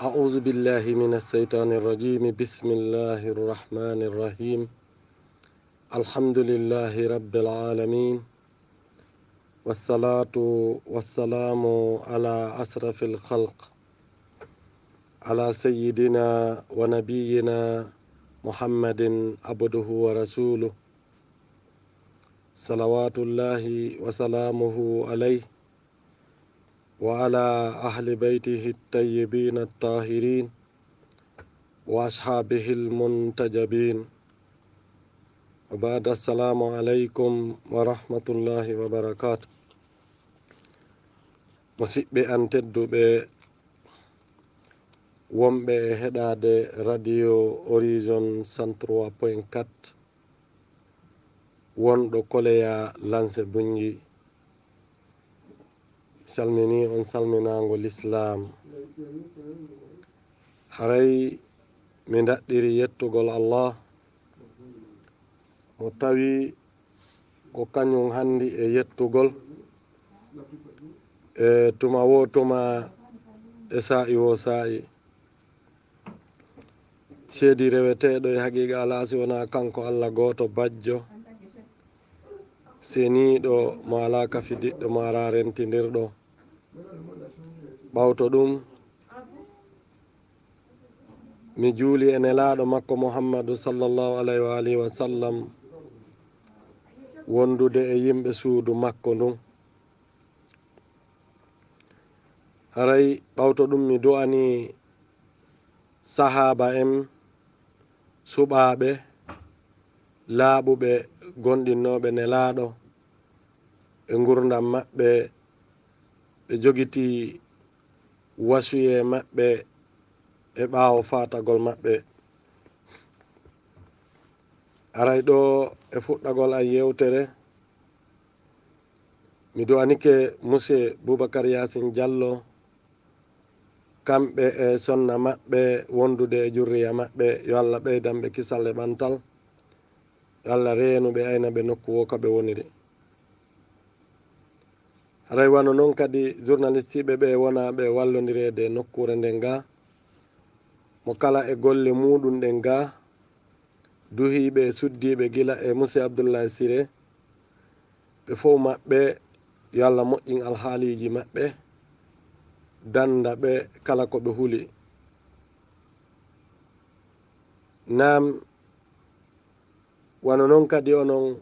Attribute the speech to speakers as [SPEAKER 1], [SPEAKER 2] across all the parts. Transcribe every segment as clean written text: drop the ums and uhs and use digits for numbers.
[SPEAKER 1] أعوذ بالله من الشيطان الرجيم. بسم الله الرحمن الرحيم. الحمد لله رب العالمين، والصلاة والسلام على أشرف الخلق، على سيدنا ونبينا محمد عبده ورسوله، صلوات الله وسلامه عليه وعلى أهل بيته الطيبين الطاهرين وأصحابه المنتجبين. وبعد السلام عليكم ورحمة الله وبركاته. musidɓe an tedduɓe wonɓe heɗade radio horizon 103.4 wonɗo koleya lance bunji. salmini on salminago l'islam. haray mi daɗɗiri yettugol Allah mo tawi ko kañum handi e yettugol e tuma wo tuma e sa'i wo sa'i. seedi reweteɗo e haqiqa alasi wona kanko Allah goto bajjo seniɗo mo ala kafidiɗɗo mo ara rentidirɗo. ɓawto ɗum mi juuli e nelaɗo makko Muhammadu sallallahu alayhi wa alihi wa sallam wondude e yimɓe suudu makko ndun. haray ɓawto ɗum mi du'ani sahaba en suɓaɓe laaɓuɓe gonɗinnoɓe nelaɗo e gurdam maɓɓe, ɓe jogiti wasuye maɓɓe e ɓaawo fatagol maɓɓe. aray ɗo e fuɗɗagol an yewtere mi du'anike monsieur Boubacar Yasin Diallo kamɓe e sonna maɓɓe wondude e jurriya maɓɓe. yo Allah ɓeydanɓe kisal e ɓantal, yo Allah reenuɓe aynaɓe nokku wo kaɓe woniri. haray wano noon kadi journaliste ɓe ɓe wonaɓe wallodirede nokkure nden ga, mo kala e golle muɗum ɗen ga, duhiɓe e suddiɓe gila e monsieur Abdoulaye Siré, ɓe fof maɓɓe yo Allah moƴƴin alhaaliji maɓɓe, danda ɓe kala ko ɓe huuli. nam wano noon kadi onon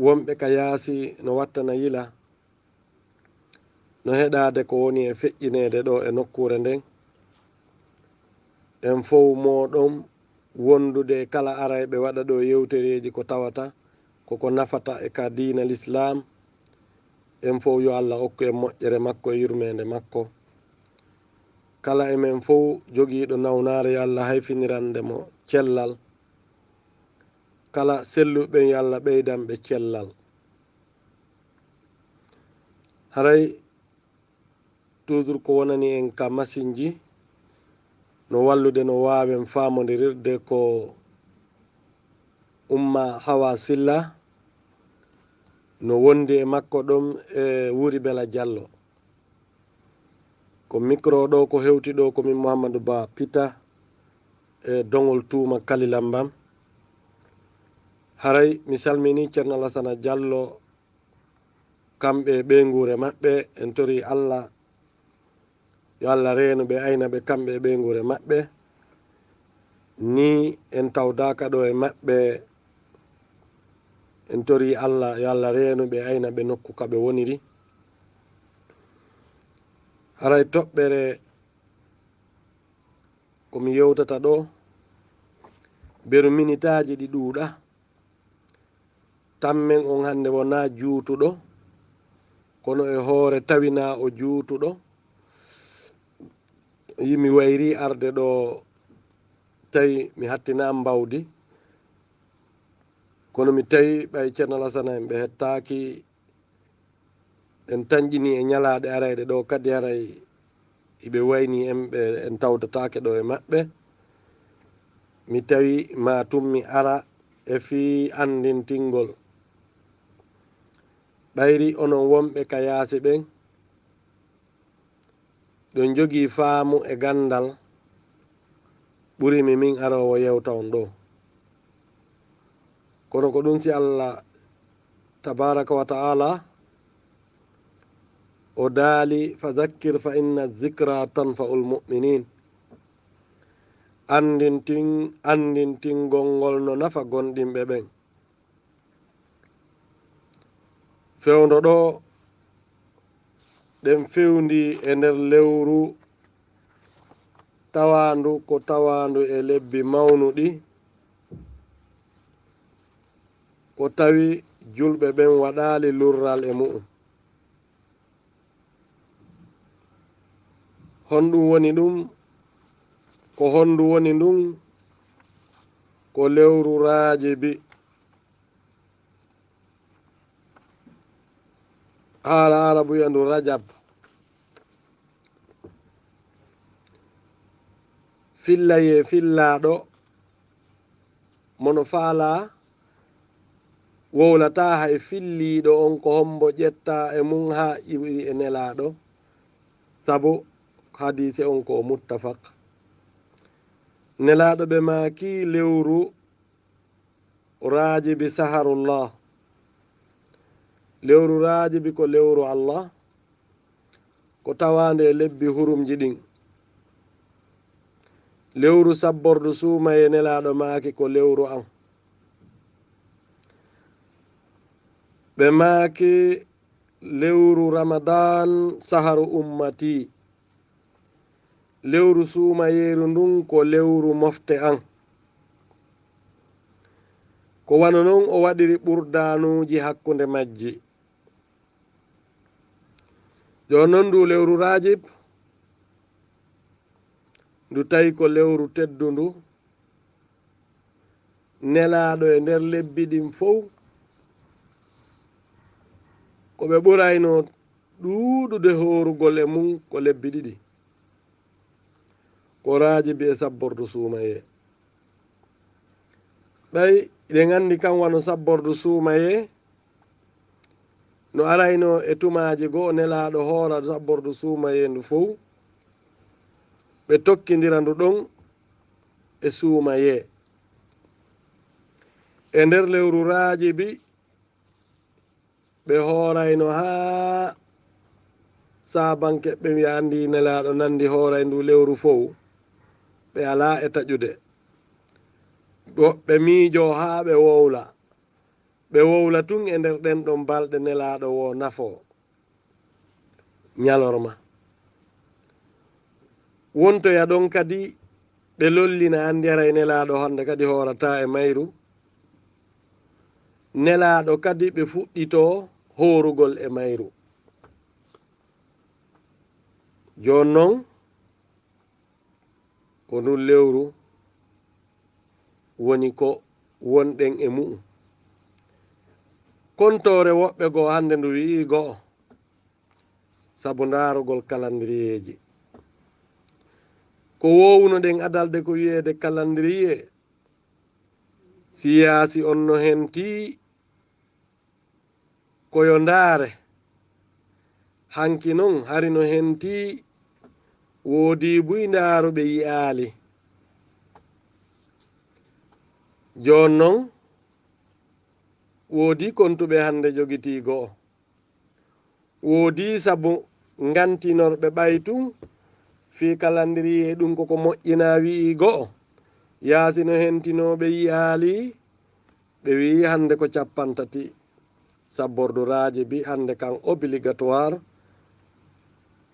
[SPEAKER 1] wonɓe ka yaasi no wattana yila no heɗade ko woni e feƴƴinede ɗo e nokkure nden. en fof moɗon wondude kala arayɓe waɗa ɗo yewtereji ko tawata koko nafata e ka diina l'islam. en fof yo Allah hokku en moƴƴere makko e yurmede makko. kala emen fof jogiiɗo nawnare yo Allah hayfinirande mo cellal. kala selluɓen yo Allah ɓeydanɓe cellal. haray toujours ko wonani en ka masinji no wallude no wawen famodirirde ko umma Hawa Silla no wondi e makko ɗum e Wuri Bela Diallo. ko micro ɗo ko hewti ɗo komin Mouhamadou Ba Pita e dongol tuuma Kalilambam. haray mi salmini Ceerno Alassana Diallo kamɓe ɓe guure maɓɓe. en tori Allah yo Allah reenuɓe aynaɓe kamɓe ɓe guure maɓɓe ni en tawdaka ɗo e maɓɓe. en tori Allah yo Allah reenuɓe aynaɓe nokku kaɓe woniri. haray toɓɓere komi yewtata ɗo beru minitaji ɗi ɗuuɗa tammen on hande wona juutuɗo kono e hoore tawina o juutuɗo. yimi wayri arde ɗo tawi mi hattina mbawdi kono mi tawi ɓay ceerno Alassane en ɓe hettaki en tañƴini e ñalaɗe arayɗe ɗo kadi haray iɓe wayni en ɓe en tawdatake ɗo e maɓɓe mi tawi ma tummi ara e fi andintingol ɓayri onon wonɓe ka yaasi ɓen ɗon jogii faamu e gandal ɓurimi min arowo yewta on ɗo kono ko ɗum si Allah tabaraka wa ta'ala o daali fa zakkir fa inna zicra tanfa'ul mu'minin andintingol ngol no nafa gonɗinɓe ɓen fewndo ɗo ɗen fewndi e nder lewru tawandu ko tawandu e lebbi mawnuɗi ko tawi julɓe ɓen waɗali lurral e mu'um honɗum woni ɗum ko hondu woni ɗum ko lewru Rajibi haala arabu wiyandu Rajab fillaye fillaɗo mono faala wowlata hay filliɗo on ko hombo ƴetta e mum ha iwri e nelaɗo sabu hadise on ko muttafaq nelaɗo ɓe maki lewru Rajibi saharullah lewru Rajibi ko lewru Allah ko tawande e lebbi hurumji ɗin lewru sabbordu suumaye nelaɗo maaki ko lewru an ɓe maaki lewru Ramadan saharu ummati lewru suumayeru ndun ko lewru mofte an ko wano non o waɗiri ɓurdanuji hakkunde majji jon non ndu lewru Rajib ndu tawi ko lewru teddundu nelaɗo e nder lebbi ɗin fof ko ɓe ɓurayno ɗuɗude horugol e mum ko lebbi ɗiɗi ko Rajibi e sabbordu suumaye ɓay ɗen andi kam wano sabbordu suumaye no arayno e tumaji goo nelaɗo hoora sabbordu suumaye ndu fof ɓe tokkidira ndu ɗon e suumaye e nder lewru Rajibi ɓe hoorayno ha sabanke ɓe andi nelaɗo nandi hooray ndu lewru fof ɓe ala e taƴude ɓe miijo ha ɓe wowla tun e nder ɗen ɗon balɗe nelaɗo wo nafo ñalorma wontoya ɗon kadi ɓe lollina andi aray nelaɗo hande kadi hoorata e mayru nelaɗo kadi ɓe fuɗɗito horugol e mayru jon non ko ndun lewru woni ko wonɗen e mu'um kontore woɓɓe goo hande ndu wii go'o sabu ndarugol kalandiriyeji ko wowno ɗen adalde ko wiyede kalandiriye siyasi on no henti koyo ndaare hanki non hari no henti woodi buy ndaaruɓe yi'aali jon non woodi kontuɓe hande jogitigo woodi sabu ngantinorɓe ɓaytum fi kalandiriye ɗum koko moƴƴina wi'i go'o yaasi no hentinoɓe yi'aali ɓe wi hande ko 30 sabbordu Rajibi hande kan obligatoire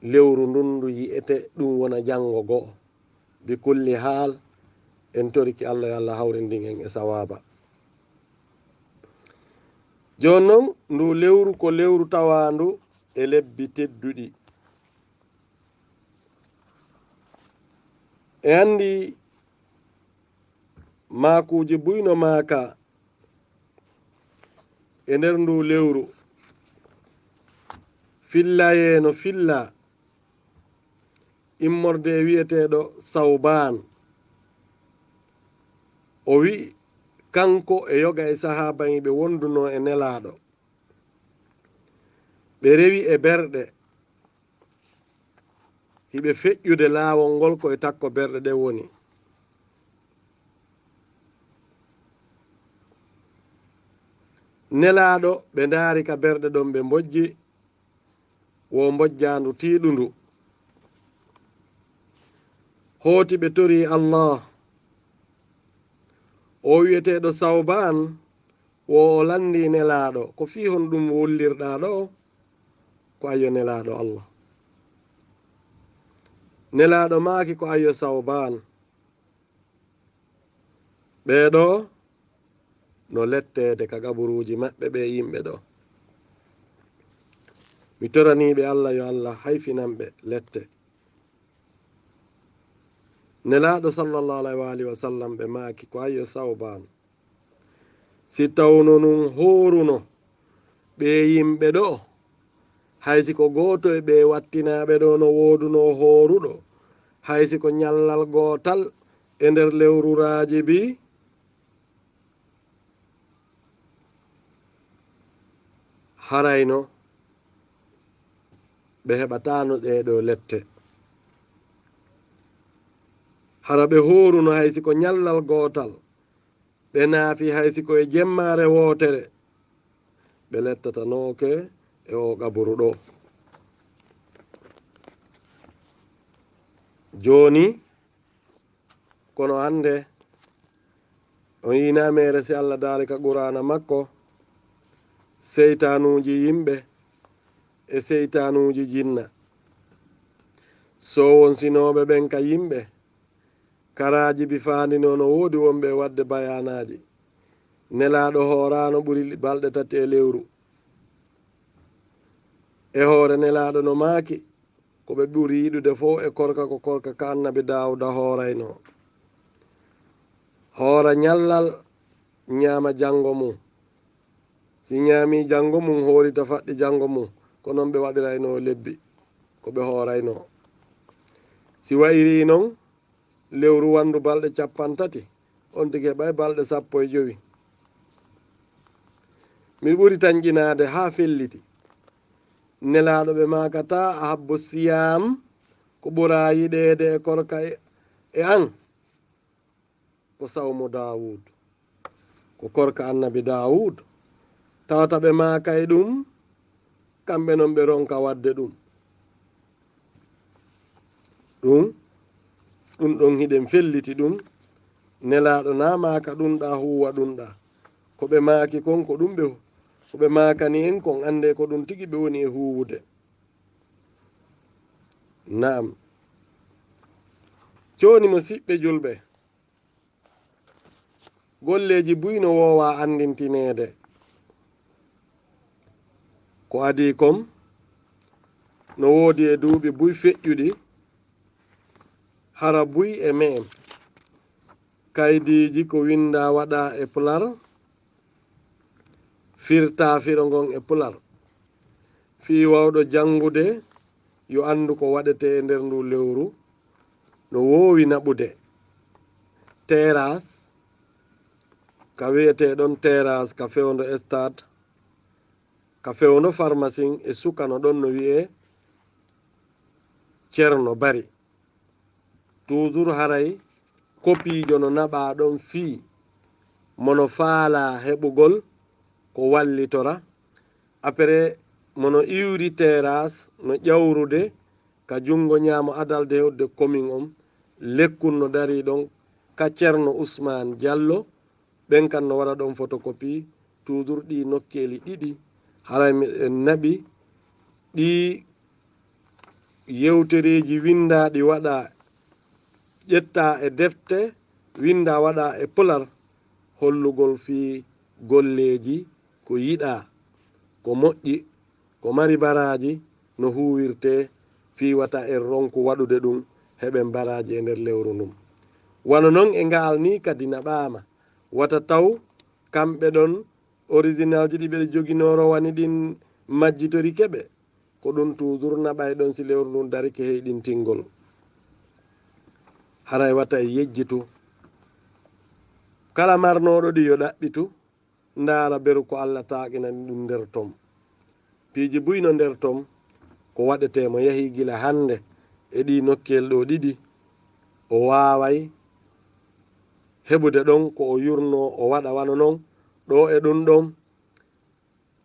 [SPEAKER 1] lewru ndundu yi'ete ɗum wona janngo go'o bi kulli haal en toriki Allah yo Allah hawrindin en e sawaba jon non ndu lewru ko lewru tawandu e lebbi tedduɗi e andi maakuji buyno maaka e nder ndu lewru fillayeeno filla immorde wiyeteeɗo sawban o wi kanko e yoga e sahaba ɓe wonduno e nelaaɗo ɓe rewi e berɗe hiɓe feƴƴude laawol ngol koye takko berɗe ɗe woni nelaaɗo ɓe ndaari ka berɗe ɗon ɓe mbojji wo mbojjandu tiiɗundu hooti ɓe tori Allah o wiyeteeɗo sawban wo o landi nelaaɗo ko fii hon ɗum wollirɗaa ɗo ko ayo nelaaɗo Allah nelaaɗo maaki ko ayo sawban ɓeeɗo no letteede ka gaɓuruuji maɓɓe ɓe yimɓe ɗo mi toraniiɓe Allah yo Allah hayfinanɓe lette nelaaɗo sallallahu alayhi wa sallam ɓe maaki ko ayo sawban si tawno nun hooruno ɓe yimɓe ɗo haysi ko gooto e ɓe wattinaaɓe ɗo no wooduno hooruɗo haysi ko ñallal gootal e nder lewruraaji bi harayno ɓe heɓataano ɗeɗo lette hara ɓe hooruno haysi ko ñallal gootal ɓe naafi haysi koye jemmaare wootere ɓe lettatanooke e o gaɓuru ɗo jooni kono hannde on yinamere si Allah daali ka qur'ana makko seytanuuji yimɓe e seytanuuji jinna so wonsinooɓe ɓen ka yimɓe karaaji bifaandino no woodi wonɓe wadde bayanaaji nelaaɗo hooraano ɓuri balɗe 3 e lewru e hoore nelaaɗo no maaki ko ɓe ɓuri yiɗude fof e korka ko korka ka annabi Daawuda hoorayno hoora ñallal ñaama janngo mum si ñaami janngo mum hoorita faɗɗi janngo mum ko noon ɓe waɗirayno lebbi ko ɓe hoorayno si wayri noon lewru wandu balɗe 30 on tigi heɓay balɗe 15 mi ɓuri tan ƴinaade haa felliti nelaaɗo ɓe maakata a habbo siyam ko ɓura yiɗeede e korka e an ko sawmo Daawud ko korka annabi Daawud tawata ɓe maaka e ɗum kamɓe noon ɓe ronka wadde ɗum ɗum hiɗen felliti ɗum nelaaɗo na maaka ɗumɗa huwa ɗumɗa ko ɓe maaki kon ko ɗum ko ɓe maakani en kon ande ko ɗum tigi ɓe woni e huwude naam jooni mo siɓɓe julɓe golleji buyno wowa andintineede ko adi kom no woodi e duuɓi buy feƴƴuɗi hara buy e me'em kaydiji ko winda waɗa e pular firta firo ngon e pular fii wawɗo jangude yo andu ko waɗete e nder ndu lewru no wowi naɓude terras ka wiyete ɗon terras ka fewndo stade ka fewndo pharmacien e sukano ɗon no wiye ceerno bari toujours haray kopijo no naɓa ɗon fii mono faala heɓugol ko wallitora après mono iwri terras no ƴawrude ka jungo ñaamo adalde hewde commune on lekkol no dari ɗon ka ceerno Ousmane Diallo ɓen kan no waɗa ɗon photocopie toujours ɗi nokkeli ɗiɗi haray en naɓi ɗi yewtereji windaɗi waɗa ƴetta e defte winda waɗa e pular hollugol fi golleji ko yiɗa ko moƴƴi ko mari baraji no huwirte fiwata en ronku waɗude ɗum heɓen baraji e nder lewru ndum wano noon e ngaal ni kadi naɓama wata taw kamɓe ɗon original ji ɗi ɓeɗe joginoro wani ɗin majjitori keɓe ko ɗum toujours naɓay ɗon si lewru ndun dari ke heyɗintingol haray wata e yejjitu kala marnoɗo ɗi yo ɗaɓɓitu ndaara beru ko Allah taaqinani ɗum nder tom piiji buyno nder tom ko waɗetemo yahi gila hande e ɗi nokkel ɗo ɗiɗi o waway heɓude ɗon ko o yurno o waɗa wano noon ɗo e ɗum ɗon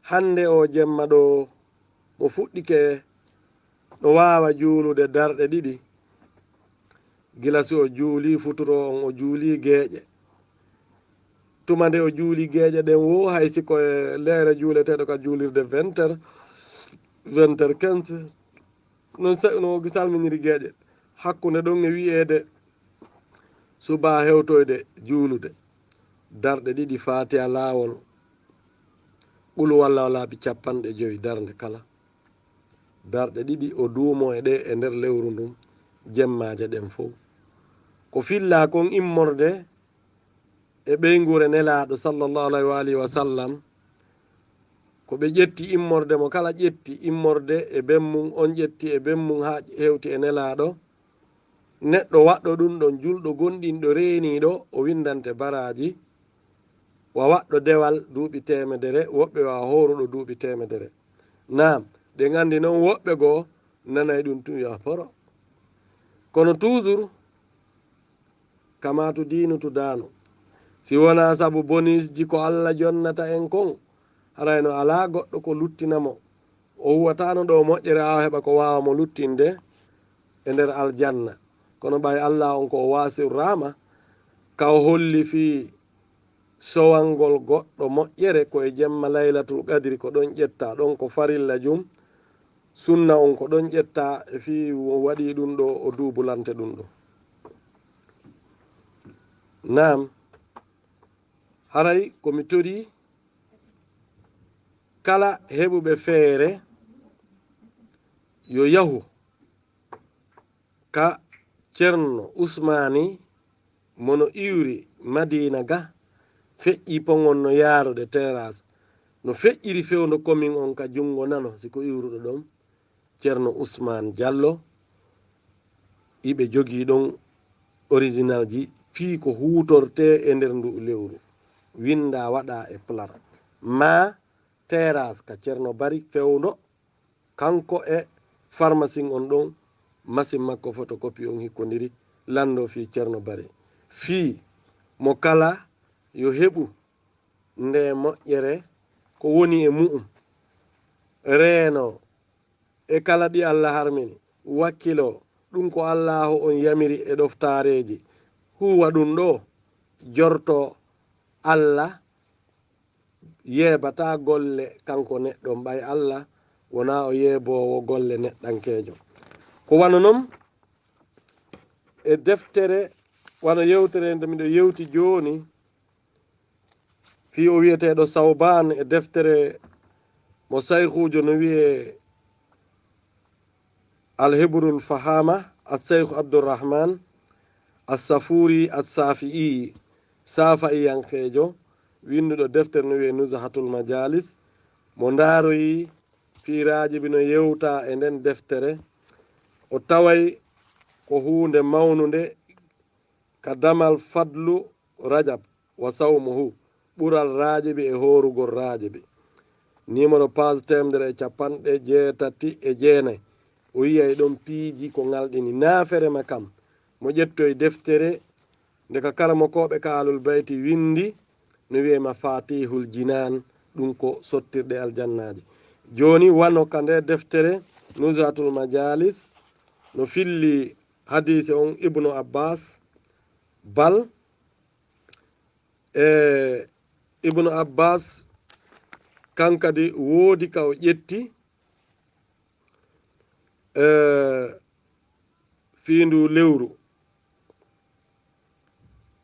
[SPEAKER 1] hande o jemma ɗo mo fuɗɗike no wawa juulude darɗe ɗiɗi gila si o juuli futuro on o juuli geeƴe tuma nde o juuli geeƴe ɗen wo hay siko e leere juuleteɗo ka juulirde 20 heures 15 no salminiri geeƴe hakkunde ɗon e wiyede suba hewtoyde juulude darɗe ɗiɗi faati a laawol ɓulu walla o laabi 50 darde kala darɗe ɗiɗi o duumo e ɗe e nder lewru ndun jemmaje ɗen fof ko filla kon immorde e ɓeygure nelaɗo sallllahu alayhi wa alihi wa sallam ko ɓe ƴetti immorde mo kala ƴetti immorde e bemmum on ƴetti e bemmum ha hewti e nelaɗo neɗɗo waɗɗo ɗum ɗon julɗo gonɗinɗo reeniɗo o windante baraji wa waɗɗo dewal duuɓi temedere woɓɓe wa horuɗo duuɓi temedere naam ɗe gandi noon woɓɓe goo nanay ɗum tum ya poro kono toujours kamatu dinu tu danu si wona saabu bonus ji ko Allah jonnata en kon harayno ala goɗɗo ko luttinamo o huwatano ɗo moƴƴere ha heɓa ko wawa mo luttinde e nder aljanna kono ɓay Allah on ko o wasiu rama ka o holli fi sowangol goɗɗo moƴƴere koye jemma laylatul qadri ko ɗon ƴetta ɗon ko farilla jum sunna on ko ɗon ƴetta e fi waɗi ɗum ɗo o duubulante ɗum ɗo nam haray komi tori kala heɓuɓe feere yo yahu ka ceerno usmani mono iwri madina ga feƴƴi pogon no yaarude terrasse no feƴƴiri fewdo commune on ka jungo nano siko iwruɗo ɗon ceerno ousmane diallo iɓe jogii ɗon original ji fii ko hutorte e nder ndu lewru winda waɗa e plar ma terrasse ka ceerno bari fewdo kanko e pharmacie on ɗon machine makko photocopie on hikkodiri lando fi ceerno bari fii mo kala yo heɓu nde moƴƴere ko woni e mu'um reeno e kala ɗi Allah harmini wakkilo ɗum ko Allahu on yamiri e ɗoftareji huwa ɗum ɗo jorto Allah yeɓata golle kanko neɗɗo mbay Allah wona o yeebowo golle neɗɗankejo ko wano noon e deftere wano yewtere nde miɗo yewti joni fi o wiyeteɗo Sawban e deftere mo sayhujo no wiye alhebrul fahama asseykhu abdourahman assafuri assafi'i safa'iyankejo winduɗo deftere no wiye nuzhatul majalis mo ndaroyi fiiraji bino yewta e nden deftere o taway ko hunde mawnude ka damal fadlu rajab wa sawmuhu ɓural rajiɓe e horugol rajiɓe numéro page 189 o yiyay ɗon piiji ko ngalɗini naferema kam mo ƴettoye deftere nde ka kala mo koɓe kaalul bayti windi no wiye mafatihul jinan ɗum ko sottirɗe aljannaji joni wano ka nde deftere nuzhatul majalis no filli hadise on ibnu abbas bal ibnu abbas kankadi woodi ka o ƴetti fiindu lewru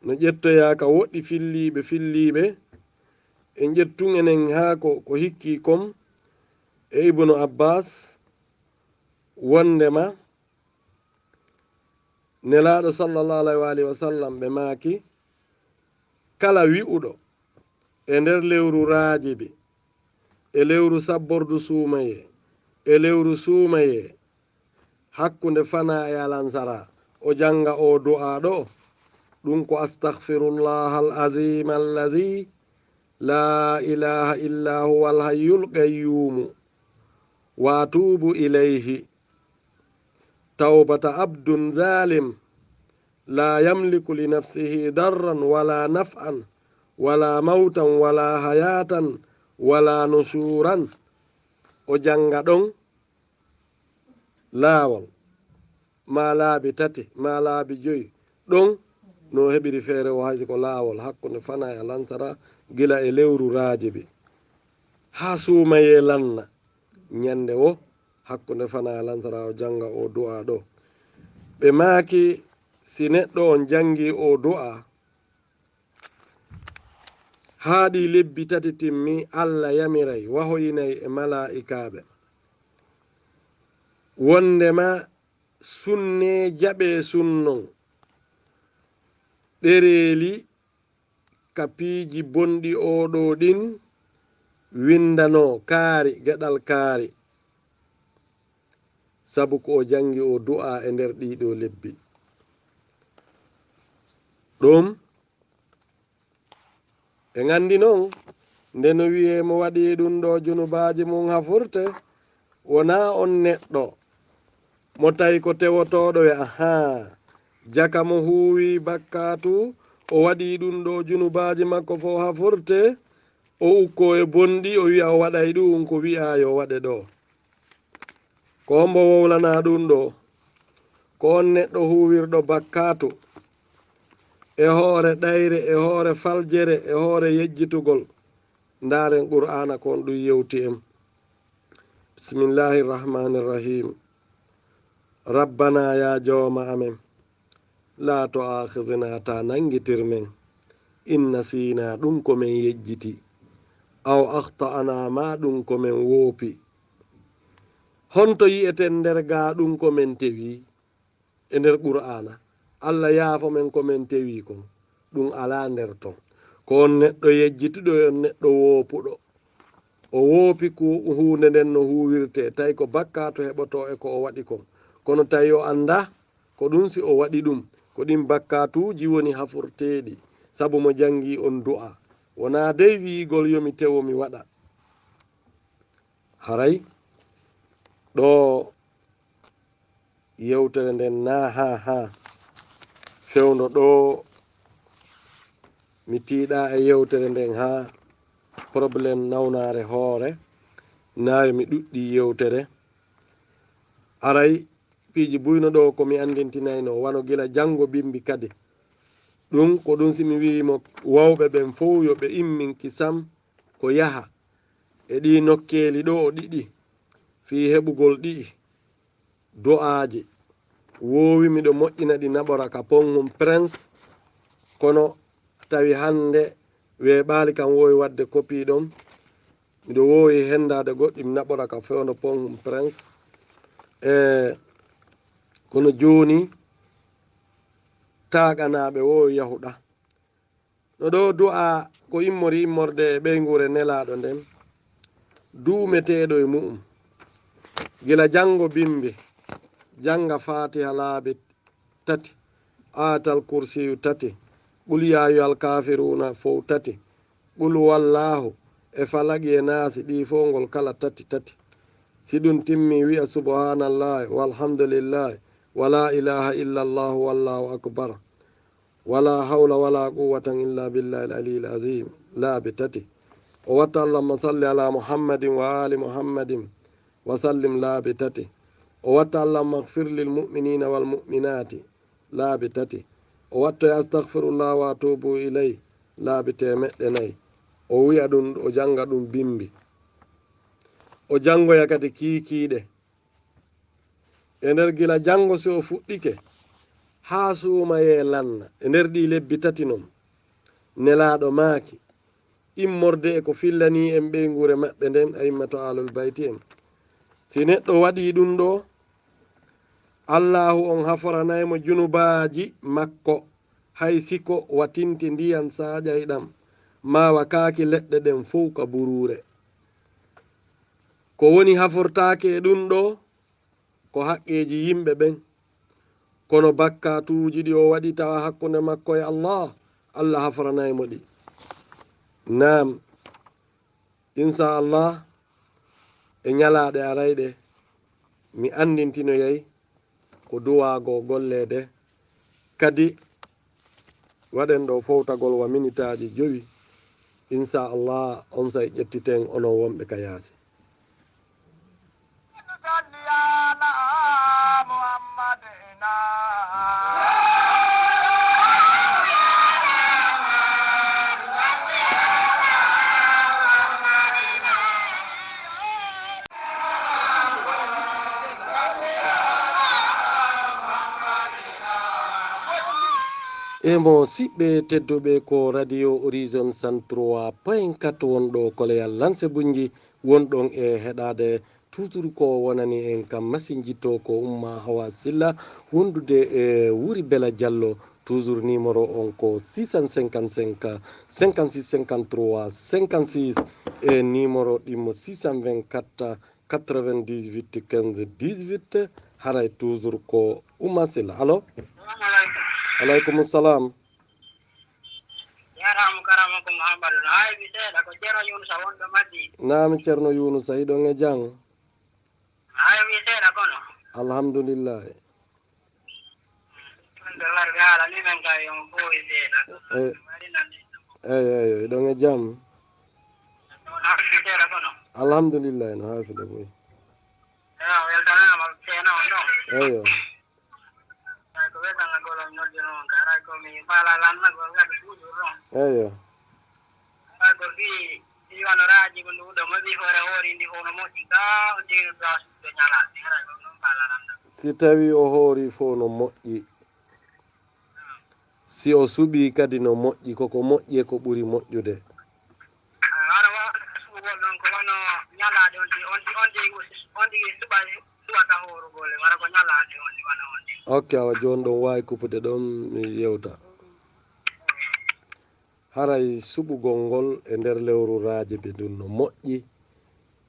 [SPEAKER 1] no ƴettoya ka woɗɗi filliɓe en ƴettun enen ha ko hikki kom e ibnu abbas wondema nelaɗo sallallahu alaihi wa sallam ɓe maaki kala wi'uɗo e nder lewru raajibi e lewru sabbordu suumaye e lewru suumaye hakkunde fana e alansara o janga o du'a ɗo ɗum ko astaghfirullah al azim allazi la ilaha illa huwa al hayyul qayyum wa atubu ilayhi tawbata abdun zalim la yamliku li nafsihi darran wala naf'an wala mautan wala hayatan wala nusuran. o janga ɗon laawol ma laabi tati ma laabi joyi ɗon no heɓiri feere o haysi ko laawol hakkunde fana e lantara gila e lewru raajibi ha suumaye lanna ñande o hakkunde fana e lantara o janga o du'a ɗo ɓe maaki si neɗɗo on jangi o du'a haaɗi lebbi tati timmi allah yamiray wahoyinayi e mala'ikaɓe wondema sunne jaɓe sunnon ɗereeli kapiiji bonɗi oɗo ɗin windano kaari geɗal kaari sabu ko o jangi o du'a e nder ɗiɗo lebbi ɗum ɓe gandi noon nde no wiye mo waɗi ɗum ɗo junubaji mum ha furte wona on neɗɗo mo tawi ko tewotoɗo e aha jaka mo huwi bakkatu o waɗi ɗum ɗo junubaji makko fo ha furte o ukko e bonɗi o wi'a o waɗay ɗum ko wi'a yo waɗe ɗo ko mbo wowlana ɗum ɗo ko on neɗɗo huwirɗo bakkatu e hoore ɗayre e hoore faljere e hoore yejjitugol ndaren qur'ana kon ɗum yewti en bismillahi rrahmani rrahim rabbana ya jawma amen la to akhizna ta nangitir men inna sina ɗum ko men yejjiti aw akhta'ana ma ɗum ko men woopi honto yi'eten nder ga ɗum ko men tewi e nder qur'ana allah yaafo men ko men tewi kon ɗum ala nder ton ko on neɗɗo yejjituɗo e on neɗɗo woopuɗo o woopi ku hunde nden no huwirte tawi ko bakkato heɓoto e ko o waɗi kon kono tawi o anda ko ɗum si o waɗi ɗum ko ɗin bakkatuji woni hafurteɗi sabu mo jangi on du'a wona dey wiigol yomi tewo mi waɗa haray ɗo yewtere nden na ha fewno ɗo mi tiiɗa e yewtere nden ha probléme nawnare hoore nawi mi ɗuɗɗi yewtere aray piiji buyno ɗo komi andintinayno wano gila janngo bimbi kadi ɗum ko ɗum simi wimo wawɓe ɓen fof yoɓe imminki sam ko yaha e ɗi nokkeli ɗo o ɗiɗi fi heɓugol ɗiɗi do'aji wowi miɗo moƴƴina ɗi naɓora ka ponhum prince kono tawi hande weɓali kam wowi wadde copie ɗon miɗo wowi hendade goɗɗi mi naɓora ka fewno ponhum prince kono joni taaqanaɓe wowi yahuɗa no ɗo du'a ko immori immorde e ɓeygure nelaɗo nden duumeteɗo e mu'um gila jango bimbi janga fatiha laabi tati atal kursiyu tati qul ya ayyuhal kafiruna fow tati qul wallahu e falaqi e naasi ɗi fof ngol kala tati tati si ɗum timmi wi'a subhanallahi walhamdulillahi wala ilaha illa llahu wallahu akbar wala hawla wala quwwatan illa billahi al aliyyil azim laabi tati o watta allahumma salli ala muhammadin wa ali muhammadin wa sallim laabi tati o watta allahumma ighfir lil mu'minina wal mu'minati laabi tati o watta astaghfirullah wa atubu ilay laabi temeɗɗe nayyi o wi'a ɗum o janga ɗum bimbi o jangoya kadi kiikiiɗe e nder gila jango so o fuɗɗike ha suumaye lanna e nder ɗi lebbi tati non nelaɗo maaki immorde e ko fillani en ɓeygure maɓɓe nden aimmato alul bayti en si neɗɗo waɗi ɗum ɗo allahu on haforanaymo junubaji makko hay siko watinti ndiyan saƴayɗam ma wakaki leɗɗe ɗen fof ka burure ko woni hafortake e ɗum ɗo ko haqqeji yimɓe ɓen kono bakkatuji ɗi o waɗi tawa hakkude makko e allah allah haforanaymo ɗi nam inchallah e ñalaɗe arayɗe mi andintinoyay ko duwago gollede kadi waɗen ɗo fowtagol wa minitaji 5 inchallah on say ƴettiten onon wonɓe ka yaasi emo siɓɓe tedduɓe ko radio horizon 103.4 wonɗo koleyal lance bunji wonɗon e heɗade toujours ko wonani en kam machine jitto ko umma hawa silla wondude e wuri bela diallo toujours numéro on ko 655 56 53 56 e numéro ɗimmo 624 98 15 18 haray toujours ko umma silla alo aleykum salam
[SPEAKER 2] yaramu karama ko Muhammadu hay bi seeɗa ko ceerno Yunusa wonɗo Maddi
[SPEAKER 1] naam ceerno Yunusa hiɗon e jang
[SPEAKER 2] hay bi seeɗa kono
[SPEAKER 1] alhamdulillah
[SPEAKER 2] ɗumde warɓe haala ni men kay on foowi seeɗa
[SPEAKER 1] eyi hiɗon e jam
[SPEAKER 2] on haɓi seeɗa kono
[SPEAKER 1] alhamdulillah no hafide boy
[SPEAKER 2] eyo weltanama ceeno on ɗon
[SPEAKER 1] eyo
[SPEAKER 2] ay ko wetanagol on noddi noon ka aray komi faala lannagol kadi toujours ɗon
[SPEAKER 1] eyo
[SPEAKER 2] ay ko fii iwanoraji ko nduɗo moƴƴi hoore hoori ndi fof no moƴƴi ga on jeeɗa suɓɓe ñalaɗe aray ko noon faala lannagol
[SPEAKER 1] si tawi o hoori fof no moƴƴi si o suɓi kadi no moƴƴi koko moƴƴi e ko ɓuri moƴƴude
[SPEAKER 2] wara waɗa suɓugol ɗon ko wono ñalaɗe on ɗi suɓata hoorugol wara ko ñalaɗe on ɗi wana on ɗi
[SPEAKER 1] ok awa joni ɗon wawi kupude ɗon mi yewta haray suɓugol ngol e nder lewru raaje ɓe ɗum no moƴƴi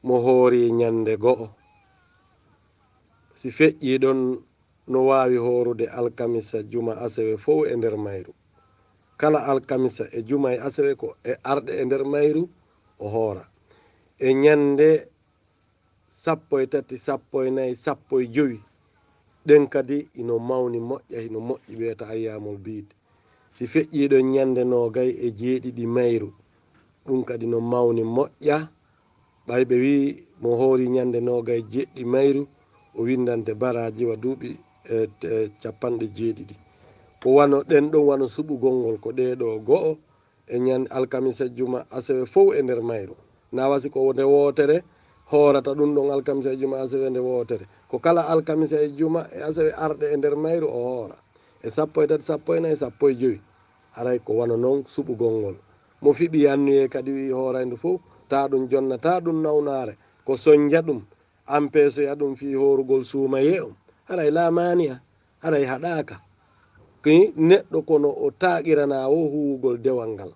[SPEAKER 1] mo hoori ñande go'o si feƴƴi ɗon no wawi horude alkamisa juma asewe fof e nder mayru kala alkamisa e juma e asewe ko e arɗe e nder mayru o hoora e ñande 13 14 15 ɗen kadi ino mawni moƴƴa hino moƴƴi wiyata ayyamol biide si feƴƴi ɗon ñande 27 mayru ɗum kadi no mawni moƴƴa ɓay ɓe wi mo hoori ñande 27 mayru o windante baraji wa duuɓi 70 ko wano ɗen ɗon wano suɓugol ngol ko ɗeɗo go'o e ñande alkamisa juma asewe fof e nder mayru na wasi ko nde wootere hoorata ɗum ɗon alkamisa e juma asewe nde wootere ko kala alkamisa e juma e asewe arɗe e nder mayru o hoora e 13 14 15 haray ko wano noon suɓugol ngol mo fiɓi annuye kadi wi hoorayde fof ta ɗum jonna ta ɗum nawnare ko soñja ɗum ampesoya ɗum fi horugol suumaye on haray lamaniya haray haɗaka neɗɗo kono o taaqirana o huwugol dewal ngal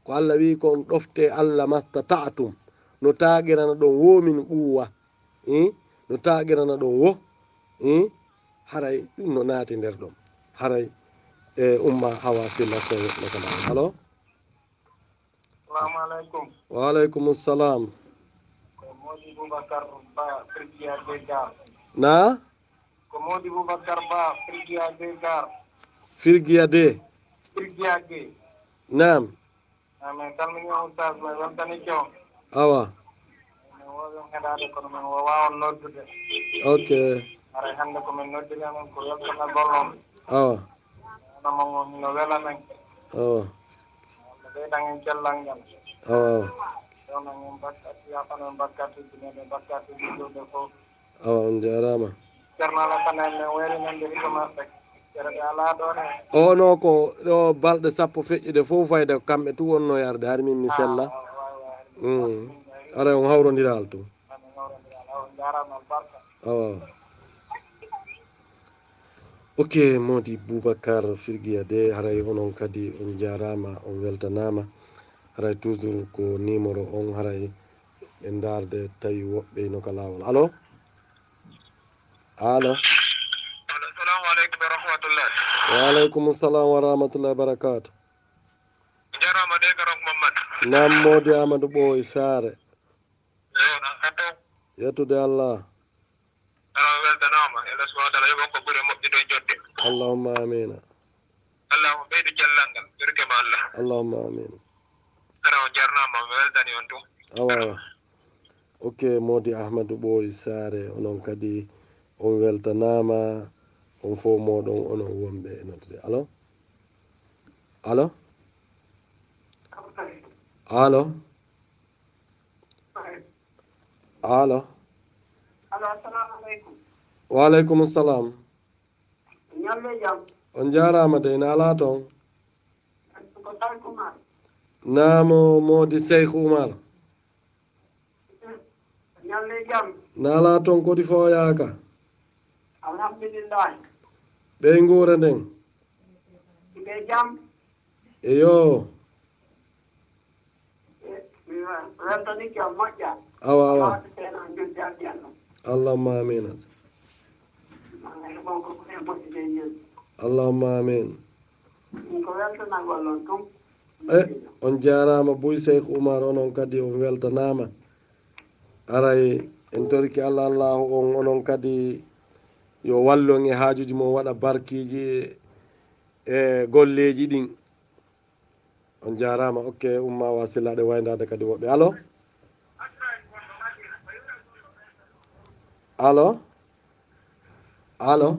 [SPEAKER 1] ko allah wi kon ɗofte allah masta ta'atum no taaqirana ɗon womin ɓuuwa no taaqirana ɗon wo haray ɗum no naati nder ɗon haray e umma hawa silla sowoɗnokoɗa alo
[SPEAKER 2] salamu aleykum
[SPEAKER 1] wa aleykum salam
[SPEAKER 2] ko Mody Boubacar Ba Firgia Degar
[SPEAKER 1] na
[SPEAKER 2] ko Mody Boubacar Ba Firgia Degar
[SPEAKER 1] firgia de
[SPEAKER 2] Firgia de
[SPEAKER 1] nam
[SPEAKER 2] amin calmini on tas men weltani joom
[SPEAKER 1] awa
[SPEAKER 2] min wowen heɗade kono min wawon noddude
[SPEAKER 1] ok
[SPEAKER 2] aray hannde komin noddiri amen ko weltanagol on
[SPEAKER 1] awa
[SPEAKER 2] onomo no wela men
[SPEAKER 1] awa
[SPEAKER 2] allah ɓeydan en cellal ngal
[SPEAKER 1] awa
[SPEAKER 2] ɗono min bakkati yafanen bakkatiji meɗen bakkatiji ɗuɓe fof
[SPEAKER 1] awa on jarama
[SPEAKER 2] ceerno alassane en min werinande hito maɓɓe cereɗe ala ɗon e
[SPEAKER 1] ono ko ɗo balɗe sappo feƴƴude fof fayde kamɓe tu wonno yarde har min mi sella ara on hawrodiral tum
[SPEAKER 2] amin hawrodiral on jarama albarka
[SPEAKER 1] awa ok modi Boubacar Firguiya de haray onon kadi on jarama on weltanama haray toujours ko numéro on haray ɓe darde tawi woɓɓe no ka lawol allo allo
[SPEAKER 2] assalamu aleykum wa rahmatullah.
[SPEAKER 1] waaleykum salam wa rahmatullahi wa barakatu
[SPEAKER 2] jarama de Garok Mamad.
[SPEAKER 1] nam modi Amadou Ɓooy Saare
[SPEAKER 2] Yo na kato
[SPEAKER 1] yettude Allah
[SPEAKER 2] ara weltanama ela subhanahu wa ta'ala yoɓon ko ɓuuri moƴƴude jodde.
[SPEAKER 1] allahumma amina
[SPEAKER 2] allahuma ɓeydu jallalngal ɓerkema Allah.
[SPEAKER 1] allahumma amin
[SPEAKER 2] ara on jarnama mi weltani on tum.
[SPEAKER 1] awa ok modi Ahmadou Ɓooy Saare onon kadi on weltanama on fo moɗon onon wonɓe e notde allo allo allo allo
[SPEAKER 2] assalamu aleykum.
[SPEAKER 1] waaleykum salam
[SPEAKER 2] ñalle jam
[SPEAKER 1] on jarama de nala toon
[SPEAKER 2] ko tawi kumar
[SPEAKER 1] namo modi Cheikh Oumar
[SPEAKER 2] ñalle jam
[SPEAKER 1] nala toon kodi fo yaaka
[SPEAKER 2] alhamdulillahi
[SPEAKER 1] ɓe guura nden
[SPEAKER 2] ɓe jam
[SPEAKER 1] eyo
[SPEAKER 2] weltani jam moƴƴa
[SPEAKER 1] awa awa
[SPEAKER 2] tena joddi addi allah
[SPEAKER 1] allahumma amina
[SPEAKER 2] bon ko ɓe moƴƴude yen
[SPEAKER 1] allahumma amin
[SPEAKER 2] ko weltanagol on tum
[SPEAKER 1] on jarama Boy Cheikh Oumar onon kadi on weltanama aray en toriki Allah allahu on onon kadi yo wallon e haajuji mon waɗa barkiji e golleji ɗin on jarama ok umma wasillaɗe waydade kadi woɓɓe allo allo allo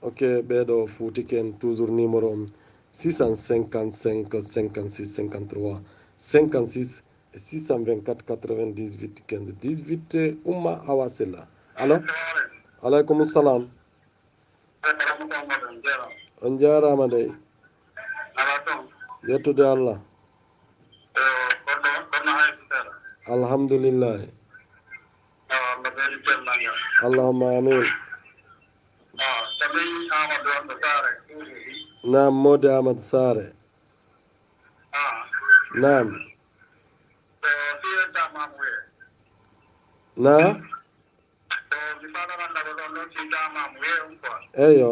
[SPEAKER 1] ok ɓeɗo fuutiken toujours numéro on 655 56 53 56 624 98 15 18 umma awa silla allo aleykum salam on jarama dey yettude Allah alhamdulillahi allahumma amin nam mode Amadou Saare nam na eyo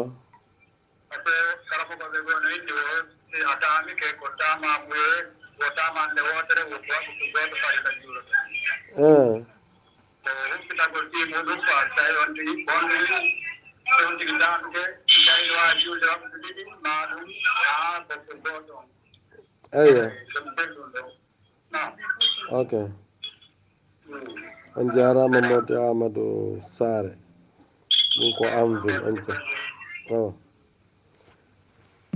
[SPEAKER 1] eyo ok on jarama mode Amadou Saare ɗum ko anvil on ta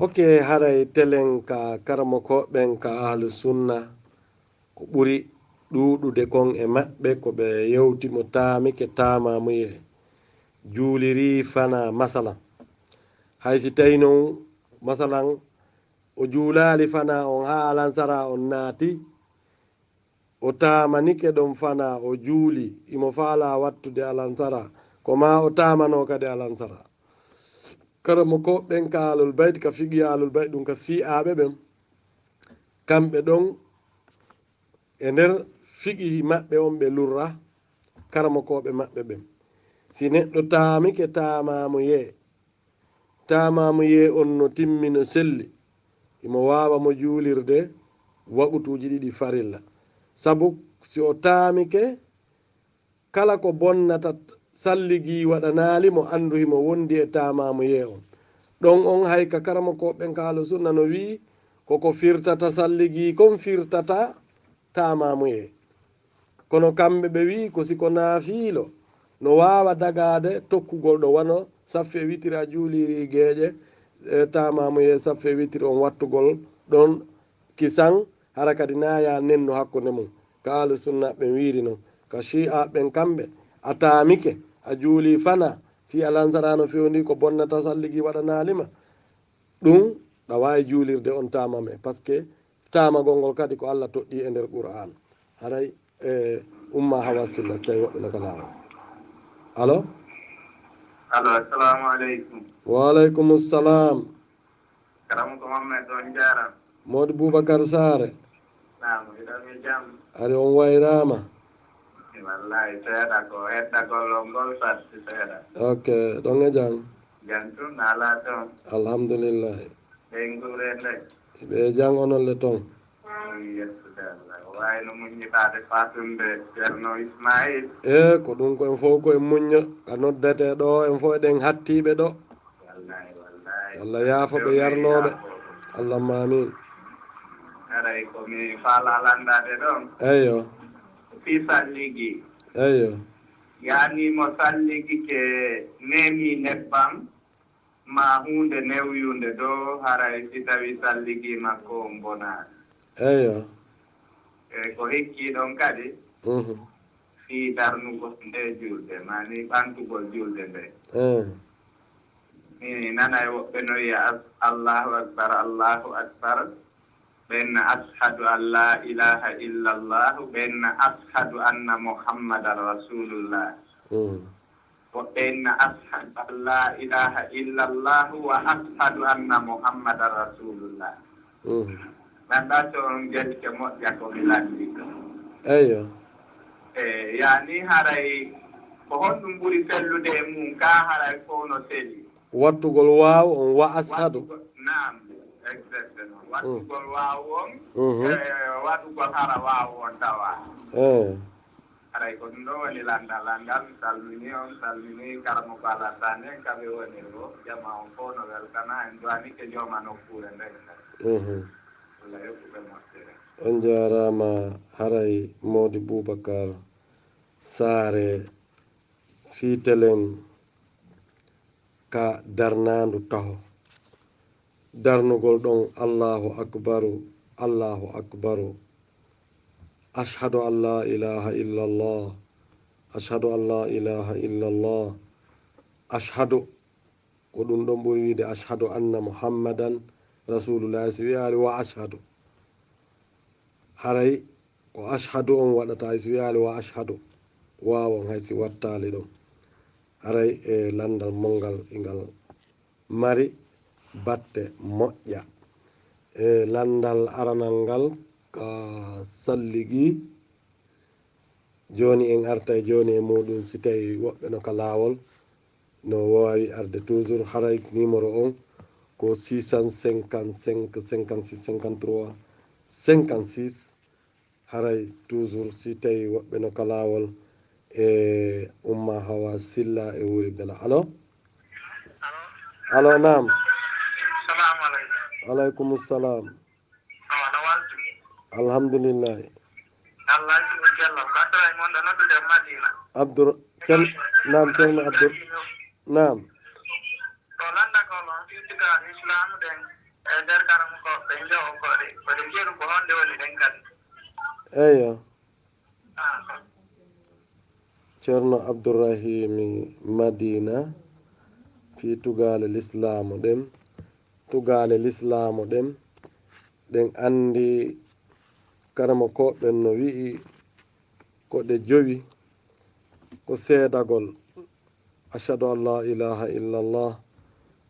[SPEAKER 1] ok haray telen ka karama koɓen ka ahlu sunna ko ɓuri ɗuɗude kon e maɓɓe ko ɓe yewtimo taamike tamamuye juuliri fana masalan haysi tawi noon masalan o juulali fana on ha alansara on naati o tamanike ɗon fana o juuli imo faala wattude alansara ko ma o tamano kadi alansara karamo ko ɓen ka alul bayt ka figi alul bayt ɗum ka si'aɓe ɓen kamɓe ɗon e nder figi maɓɓe on ɓe lurra karamo koɓe maɓɓe ɓen si neɗɗo taamike tamamu ye on no timmino selli imo wawa mo juulirde waɓutuji ɗiɗi farilla sabu si o taamike kala ko bonnata salligi waɗanali mo andu himo wondi e tamamu ye on ɗon on hayka karama koɓen kaalo sunna no wi koko firtata salligi kon firtata tamamu ye kono kamɓe ɓe wi ko siko naafiilo no wawa dagade tokkugol ɗo wano saffe witiri a juuliri gueƴe tamamu ye saffe witiri on wattugol ɗon kisan hara kadi naya nenno hakkude mum kaalu sunna ɓen wiiri noon ka shi'a ɓen kamɓe a taamike a juuli fana fi alansarano fewndi ko bonnata salligi waɗanalima ɗum ɗa wawi juulirde on tamame par ce que tamagol ngol kadi ko Allah toɗɗi e nder Qur'an haray umma hawa silla so tawi woɓɓe naka lawa allo
[SPEAKER 3] allo assalamu aleykum.
[SPEAKER 1] waaleykum salam.
[SPEAKER 3] karam ko Mohamed on jaram.
[SPEAKER 1] Modou Boubacar Sare.
[SPEAKER 3] naam iɗami jam.
[SPEAKER 1] ari on wayrama.
[SPEAKER 3] wallahi seeɗa ko heɗɗagol o ngol satti seeɗa.
[SPEAKER 1] ok ɗon e jam.
[SPEAKER 3] jantum ala toon.
[SPEAKER 1] alhamdulillahi.
[SPEAKER 3] ɓe nguure nde.
[SPEAKER 1] ɓe jang onolle toon.
[SPEAKER 3] yettude allah wayno muññitade fatumde ceerno Ismail.
[SPEAKER 1] ko ɗum ko en fof koye muñño ka noddete ɗo en fof eɗen hattiɓe ɗo.
[SPEAKER 3] wallahi wallahi
[SPEAKER 1] allah yaafo ɓe yarnoɓe. allahumma amin.
[SPEAKER 3] aray komi faala landade ɗon.
[SPEAKER 1] eyyo.
[SPEAKER 3] fi salligi.
[SPEAKER 1] eyyo.
[SPEAKER 3] yani mo salligi ke nemi nebbam ma hunde newyunde ɗo haray si tawi salligi makko bonani.
[SPEAKER 1] eyyo.
[SPEAKER 3] ko hikki ɗon kadi fi darnugol nde julde mani ɓantugol julde nde. mi nanay woɓɓe no wiya allahu akbar allahu akbar ɓenna ashhadu an la ilaha illa llahu ɓenna ashhadu anna muhammadan rasulullah. woɓɓenna ashhadu an la ilaha illa llahu wa ashhadu anna muhammadan rasulullah. ganduɗa so on jelte moƴƴa komi landi.
[SPEAKER 1] eyyo.
[SPEAKER 3] yani haray ko honɗum ɓuuri sellude e mum ka haray fof no seli.
[SPEAKER 1] wattugol waaw on wa ashadu.
[SPEAKER 3] naam exactement wattugol waaw on waɗugol hara waaw on tawa. haray ko ɗum ɗo woni landal landal salmini on salmini karamo ko alasane en kaɓe woni ɗo jama on fof no weltana en duwani ke jooma nokkure nden. allah yokkuɓe moƴƴere.
[SPEAKER 1] on jarama haray Modou Boubacar Sare fiitelen ka darnandu taho darnugol ɗon allahu akbaru allahu akbaru ashhadu an la ilaha illallah ashhadu an la ilaha illallah ashhadu ko ɗum ɗon ɓuri wiide ashhadu anna muhammadan rasulullah si wiyaali wa ashhadu haray ko ashhadu on waɗata si wiyaali wa ashhadu wawon haysi wattali ɗon haray e landal molngal ingal mari batte moƴƴa e landal aranal ngal ka salligi joni en arta e joni e muɗum si tawi woɓɓe no ka lawol no wawi arde toujours haray numéro on ko 655 56 53 56 haray toujours si tawi woɓɓe no ka lawol e umma hawa silla e wuri bela. alo alo nam.
[SPEAKER 2] salamu aleykum.
[SPEAKER 1] aleykum salam.
[SPEAKER 2] no waltu.
[SPEAKER 1] alhamdulillahi.
[SPEAKER 2] allah jimo cello ko abdoulaye monɗo noddude madina.
[SPEAKER 1] nam ceerno abdour nam.
[SPEAKER 2] to landagol on firtigal islamu ɗen e nder karam ko ɓe jewo koɗe jeeru ko honde woni ɗen kadi.
[SPEAKER 1] eyyo. ceerno abdourahimi madina fi tugale l'islamu ɗen tugale l'islamu ɗen ɗen andi karama koɓen no wi'i ko ɗe jowi ko seedagol ashhadu an la ilaha illallah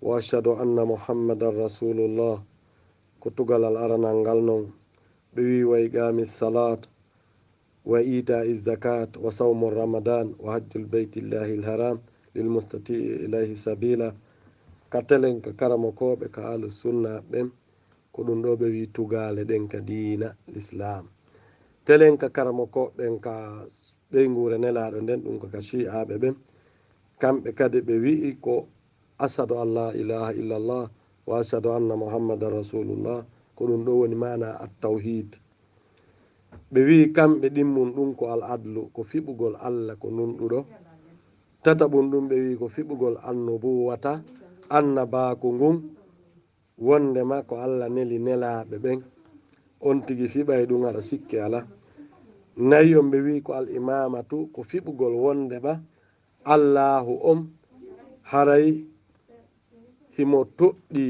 [SPEAKER 1] wa ashhadu anna muhammadan rasulullah ko tugalal aranal ngal noon ɓe wi wa iqami salat wa ita zakat wa sawmu ramadan wa hajjul beytillahi lharam lilmustatii ilayhi sabila ka telen ka karama koɓe ka ahlu sunna ɓen ko ɗum ɗo ɓe wi tugale ɗen ka diina l'islam telen ka karama koɓen ka ɓeygure nelaɗo nden ɗum kaka shi'aɓe ɓen kamɓe kadi ɓe wi'i ko ashadu an la ilaha illallah wa ashadu anna muhammadan rasulullah ko ɗum ɗo woni mana at tawhid ɓe wi kamɓe ɗimmum ɗum ko al adlu ko fiɓugol allah ko nunɗuɗo tataɓum ɗum ɓe wi ko fiɓugol annubuwata annabaku ngun wondema ko allah neli nelaɓe ɓen on tigui fiɓay ɗum aɗa sikki ala nayyon ɓe wi ko al imamatu ko fiɓugol wondema allahu on haray himo toɗɗi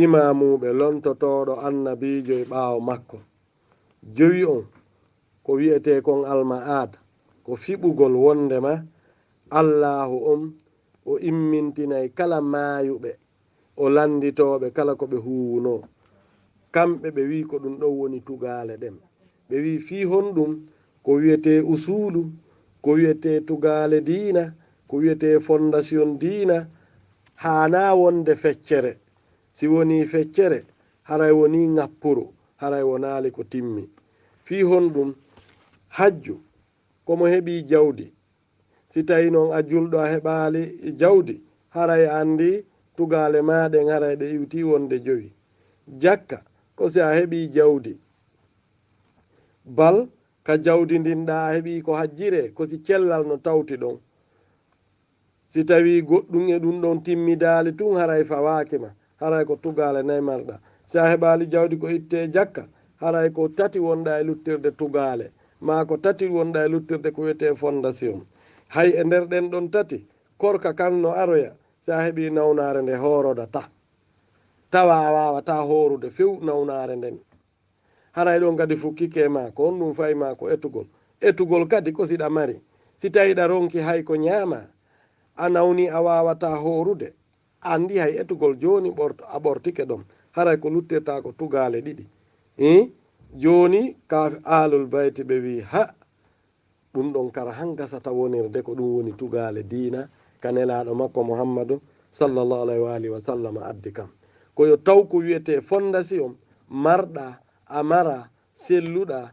[SPEAKER 1] imamuɓe lontotoɗo annabijo e ɓawo makko jowi on ko wiyete kon alma'ad ko fiɓugol wondema allahu on o immintinay kala maayuɓe o landitoɓe kala ko ɓe huwuno kamɓe ɓe wi ko ɗum ɗon woni tugale ɗen ɓe wi fi honɗum ko wiyete usulu ko wiyete tugale diina ko wiyete fondation diina hana wonde feccere si woni feccere haray woni ŋappuru haray wonali ko timmi fi honɗum hajju komo heɓi jawdi si tawi noon a julɗo a heɓali jawdi haray andi tugale maɗen haray ɗe iwti wonde jowi jakka ko si a heɓi jawdi bal ka jawdi ndinɗa a heɓi ko hajjire ko si cellal no tawti ɗon si tawi goɗɗum e ɗum ɗon timmidali tun haray fawaki ma haray ko tugale naymarɗa si a heɓali jawdi ko itte jakka haray ko tati wonɗa e luttirde tugale ma ko tati wonɗa e luttirde ko wiyete fondation hay e nder ɗen ɗon tati korka kan no aroya si a heɓi nawnare nde horoda tawa a wawata horude few nawnare nden haray ɗon kadi fukkike ma ko on ɗum fayi ma ko etugol kadi ko siɗa mari si tawiɗa ronki hay ko ñaama a nawni a wawata horude andi hay etugol joni a ɓortike ɗon haray ko luttirta ko tugale ɗiɗi joni ka alul bayti ɓe wi ha ɗum ɗon kara han gasata wonirde ko ɗum woni tugale diina ka nelaɗo makko Muhammadu sallallahu alayhi wa alihi wa sallam addi kam koyo taw ko wiyete fondation marɗa a mara selluɗa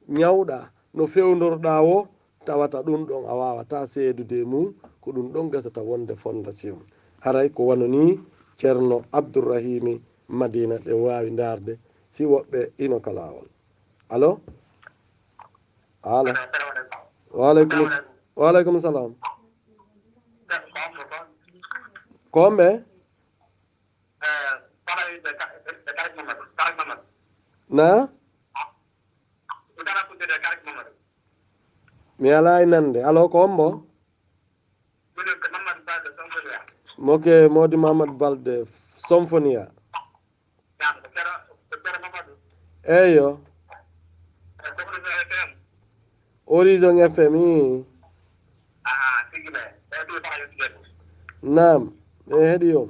[SPEAKER 1] ñawɗa no fewdorɗa o tawata ɗum ɗon a wawata seedude mum ko ɗum ɗon gasata wonde fondation haray ko wanoni ceerno Abdourahimi Madina ɗen wawi darde si woɓɓe ino ka lawol allo waaleykum salam komɓe na mi alay nande alo ko hombo moke modi Mamadou Balde Symphonia eyo Horizon FM nam e heeɗi yo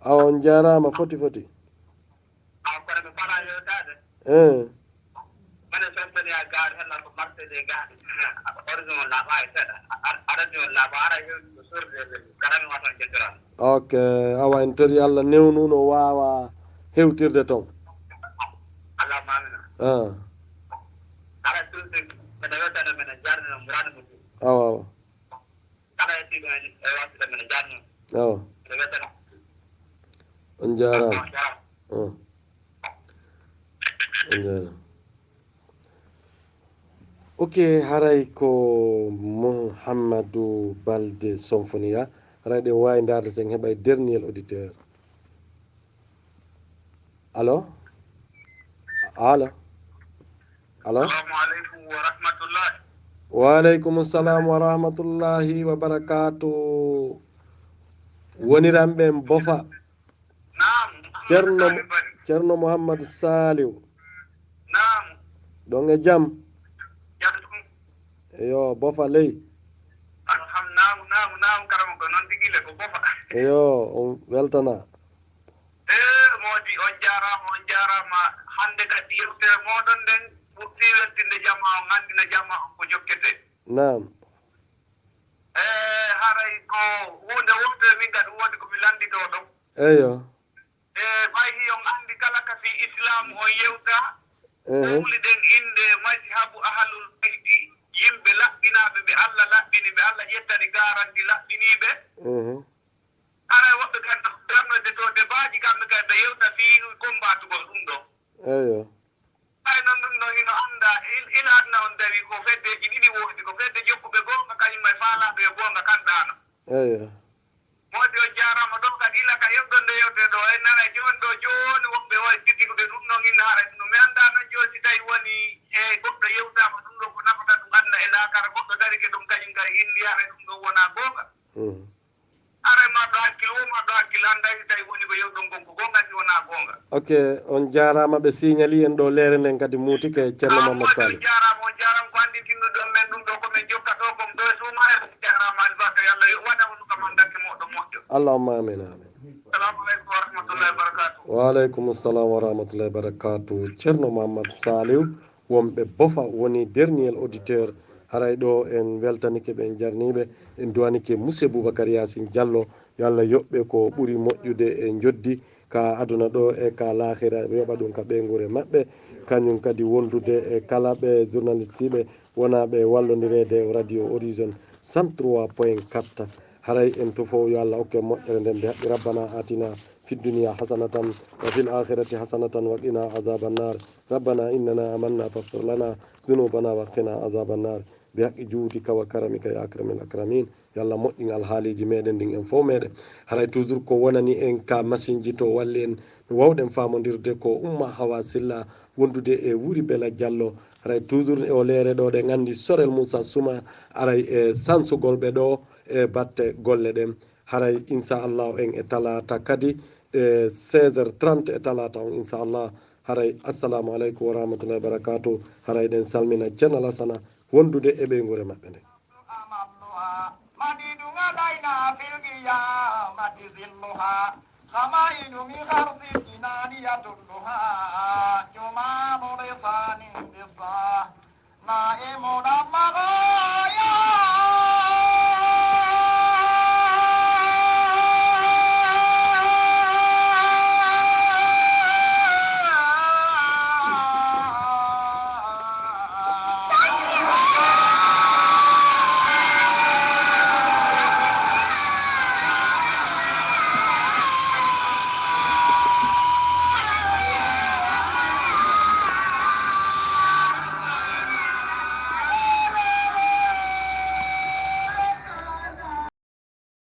[SPEAKER 1] on jarama foti ok awa en tori Allah newnuno wawa hewtirde toon awa on jarama on jarama ok haray ko Mouhamadou Balde Symphonia haray ɗen wawi darde sen heɓay dernier auditeur allo
[SPEAKER 3] assalamu aleykum wa rahmatullahi
[SPEAKER 1] waaleykum salam wa rahmatullahi wa barakatu woniranɓe bofa ceerno Mouhamadou Saliou ɗon e jaam eyo bofa ley
[SPEAKER 3] naam karama ko noon tigile ko bofa
[SPEAKER 1] eyo on weltana
[SPEAKER 3] modi on jarama hande kadi yewtere moɗon nden ɓurti weltinde jamma o gandina jamma ko jokkete
[SPEAKER 1] naam
[SPEAKER 3] haray ko hunde wonde min kadi wodi komi landito ɗon
[SPEAKER 1] eyo
[SPEAKER 3] fayi on andi kala ka fi islam on yewta wuli ɗen inde mazhabu ahlul bayti yimɓe laɓɓinaɓe ɓe Allah laɓɓini ɓe Allah ƴettani garanti laɓɓiniɓe haray woɓɓe kadi gamnode to débaji kamɓe kadi ɓe yewta fi combatugol ɗum ɗo
[SPEAKER 1] eyo
[SPEAKER 3] hay noon ɗum ɗo hino anda iladna on dawi ko feddeji ɗiɗi woodi ko fedde jokkuɓe gonga kañum e faalaɓe e gonga kanɗano
[SPEAKER 1] eyo
[SPEAKER 3] modi o jarama ɗon kadi ila ka yewɗon nde yewte ɗo en nana joni ɗo joni woɓɓe wawi sittigude ɗum ɗon inna haara ɗum mi anda noon joni si tawi woni e goɗɗo yewtama ɗum ɗo ko nafata ɗum adna e laakara goɗɗo darike ɗum kañum kadi inni haara ɗum ɗo wona gonga haray maɗo hakkille womaɗo hakkille anda si tawi woni ko yewɗon gon ko gonga si wona gonga
[SPEAKER 1] ok on jarama ɓe signali en ɗo leere nden kadi muutike ceerno Mamadou Saliou
[SPEAKER 3] on jarama ko
[SPEAKER 1] allahumma amin amin.
[SPEAKER 3] Assalamu alaikum wa rahmatullahi wa barakatuh.
[SPEAKER 1] Wa alaikum assalam wa rahmatullahi wa barakatuh. Ceerno Mamadou Saliou wonɓe bofa woni dernier auditeur haray ɗo en weltanike ɓe en jarniɓe en duwanike monsieur Boubacar Yacine Diallo yo Allah yoɓɓe ko ɓuuri moƴƴude e joddi ka aduna ɗo e ka lahira ɓe yoɓa ɗum ka ɓeygure maɓɓe kañum kadi wondude e kala ɓe journaliste ɓe wona ɓe wallodirede radio horizon 103.4 haray en to fo yo Allah hokke moƴƴere nden nde haqqi rabbana atina في الدنيا حسنة وفي الآخرة حسنة وقنا عذاب النار ربنا إننا آمنا فاغفر لنا ذنوبنا وقنا عذاب النار بحق جودك وكرمك يا أكرم الأكرمين يلا مؤمن الحالي ميدن دين ان فو ميدن haray toujours ko wonani en ka masinji to walle en wawden famodirde ko umma hawa silla wondude e wuri bela diallo haray toujours o leere ɗo ɗe gandi sorel Moussa Souma aray e sansugol ɓe ɗo e batte golle ɗen haray inchallah en e talata kadi 16h30 e talata on inchallah haray assalamu aleykum wa rahmatullahi wa barakatuh haray ɗen salmina ceerno Alassana wondude e ɓeygure maɓɓe nde خمائل من غرب الجنان يدلها جمام لسان بالصاح نائم المغايا